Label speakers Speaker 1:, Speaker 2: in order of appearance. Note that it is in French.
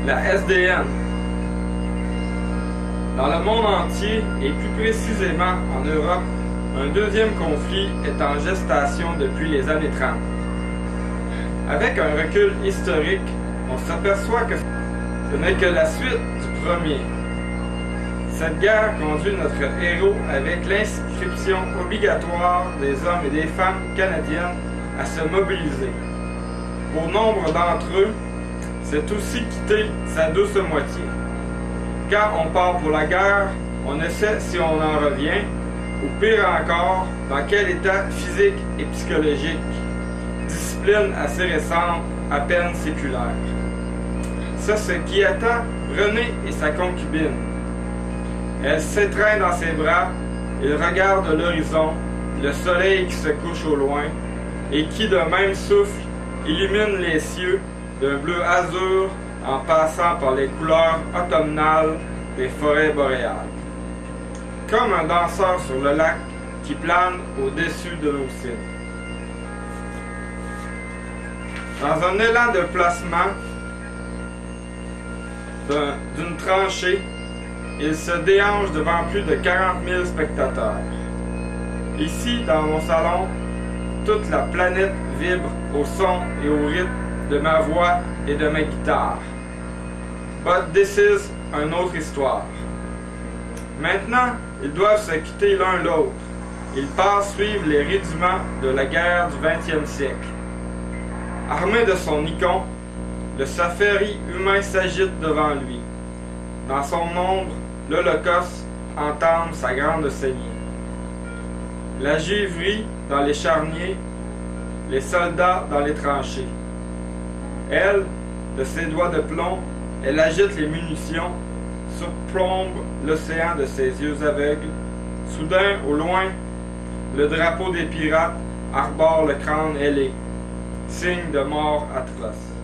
Speaker 1: la SDN. Dans le monde entier, et plus précisément en Europe, un deuxième conflit est en gestation depuis les années 30. Avec un recul historique, on s'aperçoit que ce n'est que la suite du premier. Cette guerre conduit notre héros avec l'inscription obligatoire des hommes et des femmes canadiennes à se mobiliser. Pour nombre d'entre eux, c'est aussi quitter sa douce moitié. Quand on part pour la guerre, on ne sait si on en revient, ou pire encore, dans quel état physique et psychologique. Discipline assez récente, à peine séculaire. C'est ce qui attend René et sa concubine. Elle s'étreint dans ses bras, il regarde l'horizon, le soleil qui se couche au loin, et qui de même souffle illumine les cieux d'un bleu azur en passant par les couleurs automnales des forêts boréales. Comme un danseur sur le lac qui plane au-dessus de nos cimes. Dans un élan de placement d'une tranchée, il se déhanche devant plus de 40 000 spectateurs. Ici, dans mon salon, toute la planète vibre au son et au rythme de ma voix et de ma guitare. But this is une autre histoire. Maintenant, ils doivent se quitter l'un l'autre. Ils passent suivre les rudiments de la guerre du 20e siècle. Armé de son icon, le safari humain s'agite devant lui. Dans son ombre, l'Holocauste entame sa grande saignée. La juiverie dans les charniers, les soldats dans les tranchées. Elle, de ses doigts de plomb, elle agite les munitions, surplombe l'océan de ses yeux aveugles. Soudain, au loin, le drapeau des pirates arbore le crâne ailé, signe de mort atroce.